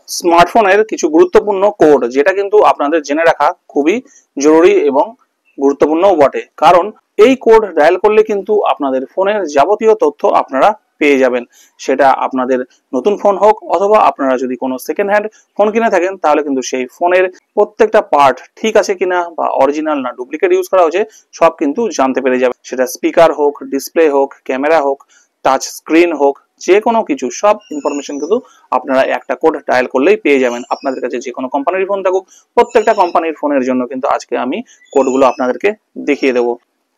স্মার্টফোনের কিছু গুরুত্বপূর্ণ কোড, যেটা কিন্তু আপনাদের জেনে রাখা খুবই জরুরি এবং গুরুত্বপূর্ণও বটে। কারণ এই কোড ডায়াল করলে কিন্তু আপনাদের ফোনের যাবতীয় তথ্য আপনারা পেয়ে যাবেন। সেটা আপনাদের নতুন ফোন হোক অথবা আপনারা যদি কোনো সেকেন্ড হ্যান্ড ফোন কিনে থাকেন, তাহলে কিন্তু সেই ফোনের প্রত্যেকটা পার্ট ঠিক আছে কিনা বা অরিজিনাল না ডুপ্লিকেট ইউজ করা হয়েছে সব কিন্তু জানতে পেরে যাবেন। সেটা স্পিকার হোক, ডিসপ্লে হোক, ক্যামেরা হোক, টাচ স্ক্রিন হোক, যে কোনো কিছু সব ইনফরমেশন কিন্তু আপনারা একটা কোড ডায়াল করলেই পেয়ে যাবেন। আপনাদের কাছে যে কোনো কোম্পানির ফোন থাকুক, প্রত্যেকটা কোম্পানির ফোনের জন্য কিন্তু আজকে আমি কোডগুলো আপনাদেরকে দেখিয়ে দেবো।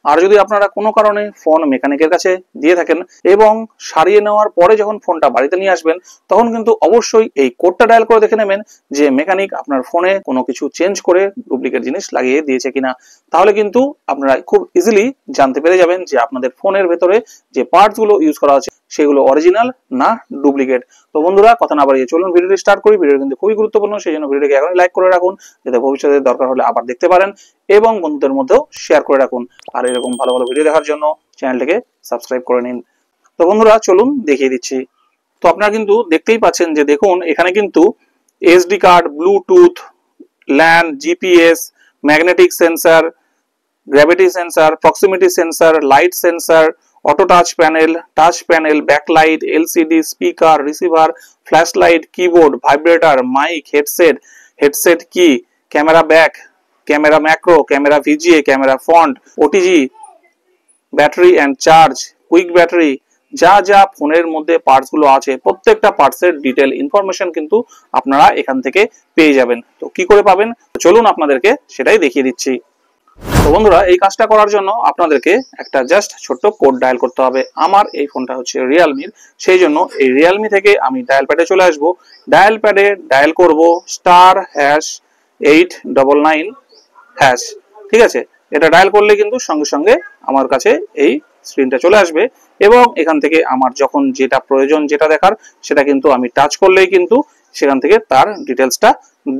আর যদি আপনারা কোনো কারণে ফোন মেকানিকের কাছে দিয়ে থাকেন এবং সারিয়ে নেওয়ার পরে যখন ফোনটা বাড়িতে নিয়ে আসবেন, তখন কিন্তু অবশ্যই এই কোডটা ডায়াল করে দেখে নেবেন যে মেকানিক আপনার ফোনে কোনো কিছু চেঞ্জ করে ডুপ্লিকেট জিনিস লাগিয়ে দিয়েছে কিনা। তাহলে কিন্তু আপনারা খুব ইজিলি জানতে পেরে যাবেন যে আপনাদের ফোনের ভেতরে যে পার্টস গুলো ইউজ করা হচ্ছে সেগুলো অরিজিনাল না ডুপ্লিকেট। তো বন্ধুরা, কথা না বাড়িয়ে চলুন ভিডিওটি স্টার্ট করি। ভিডিও কিন্তু খুবই গুরুত্বপূর্ণ, সেই জন্য ভিডিওটিকে এখনই লাইক করে রাখুন, যাতে ভবিষ্যতে দরকার হলে আবার দেখতে পারেন, এবং বন্ধুদের মধ্যেও শেয়ার করে রাখুন। আর এরকম ভালো ভালো ভিডিও দেখার জন্য চ্যানেলটিকে সাবস্ক্রাইব করে নিন। তো বন্ধুরা, চলুন দেখিয়ে দিচ্ছি। তো আপনারা কিন্তু দেখতেই পাচ্ছেন যে দেখুন এখানে কিন্তু SD card, Bluetooth, LAN, GPS, magnetic sensor, gravity sensor, proximity sensor, light sensor, auto touch panel, backlight, LCD, speaker, receiver, flash light, keyboard, vibrator, mic, headset কি, camera back, camera macro, camera VGA, camera front, OTG, battery and charge, quick battery, যা যা ফোনের মধ্যে parts গুলো আছে প্রত্যেকটা পার্টসের detail information কিন্তু আপনারা এখান থেকে পেয়ে যাবেন। তো কি করে পাবেন, চলুন আপনাদেরকে সেটাই দেখিয়ে দিচ্ছি। তো বন্ধুরা, এই কাজটা করার জন্য আপনাদেরকে একটা জাস্ট ছোট্ট কোড ডায়াল করতে হবে। আমার এই ফোনটা হচ্ছে রিয়েলমির, সেই জন্য এই রিয়েলমি থেকে আমি ডায়াল প্যাডে চলে আসবো। ডায়াল প্যাডে ডায়াল করব *899#, ঠিক আছে। এটা ডায়াল করলে কিন্তু সঙ্গে সঙ্গে আমার কাছে এই স্ক্রিনটা চলে আসবে, এবং এখান থেকে আমার যখন যেটা প্রয়োজন, যেটা দেখার, সেটা কিন্তু আমি টাচ করলেই কিন্তু সেখান থেকে তার ডিটেলসটা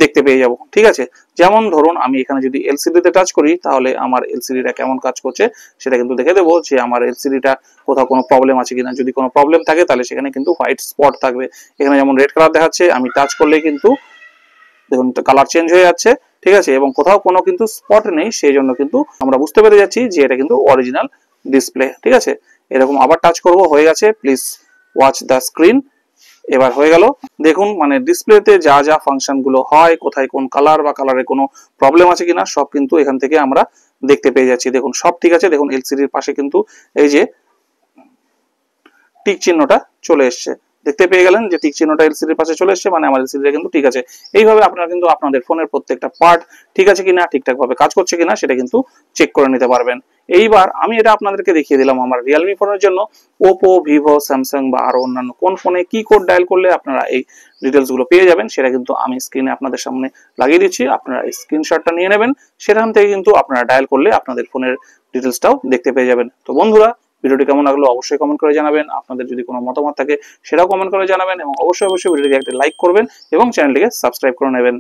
দেখতে পেয়ে যাব, ঠিক আছে। যেমন ধরুন আমি এখানে যদি এলসিডি তে টাচ করি, তাহলে আমার এলসিডিটা কেমন কাজ করছে সেটা কিন্তু দেখে দেবো, যে আমার এলসিডিটা কোথাও কোনো প্রবলেম আছে কিনা। যদি কোনো প্রবলেম থাকে তাহলে সেখানে কিন্তু হোয়াইট স্পট থাকবে। এখানে যেমন রেড কালার দেখাচ্ছে, আমি টাচ করলেই কিন্তু দেখুন কালার চেঞ্জ হয়ে যাচ্ছে, ঠিক আছে, এবং কোথাও কোনো কিন্তু স্পট নেই, সেই জন্য কিন্তু আমরা বুঝতে পেরে যাচ্ছি যে এটা কিন্তু অরিজিনাল ডিসপ্লে, ঠিক আছে। এরকম আবার টাচ করব, হয়ে গেছে। প্লিজ ওয়াচ দ্য স্ক্রিন, এবার হয়ে গেল। দেখুন মানে ডিসপ্লেতে যা যা ফাংশন গুলো হয়, কোথায় কোন কালার বা কালারের কোনো প্রবলেম আছে কিনা, সব কিন্তু এখান থেকে আমরা দেখতে পেয়ে যাচ্ছি। দেখুন সব ঠিক আছে। দেখুন এলসিডির পাশে কিন্তু এই যে টিক চিহ্নটা চলে এসছে, দেখতে পেয়ে গেলেন যে টিক চিহ্নটা এলসিডির পাশে চলে এসছে, মানে আমার এলসিডিটা কিন্তু ঠিক আছে। এইভাবে আপনারা কিন্তু আপনাদের ফোনের প্রত্যেকটা পার্ট ঠিক আছে কিনা, ঠিকঠাক ভাবে কাজ করছে কিনা সেটা কিন্তু চেক করে নিতে পারবেন। এইবার আমি এটা আপনাদেরকে দেখিয়ে দিলাম আমার রিয়েলমি ফোনের জন্য। ওপো, ভিভো, স্যামসাং বা আরো অন্যান্য কোন ফোনে কি কোড ডায়াল করলে আপনারা এই ডিটেলস গুলো পেয়ে যাবেন, সেটা কিন্তু আমি স্ক্রিনে আপনাদের সামনে লাগিয়ে দিচ্ছি। আপনারা এই স্ক্রিনশটটা নিয়ে নেবেন, সেখান থেকে কিন্তু আপনারা ডায়াল করলে আপনাদের ফোনের ডিটেলসটাও দেখতে পেয়ে যাবেন। তো বন্ধুরা, ভিডিওটি কেমন লাগলো অবশ্যই কমেন্ট করে জানাবেন। আপনাদের যদি কোনো মতামত থাকে সেটাও কমেন্ট করে জানাবেন, এবং অবশ্যই ভিডিওটিকে একটা লাইক করবেন এবং চ্যানেলটিকে সাবস্ক্রাইব করে নেবেন।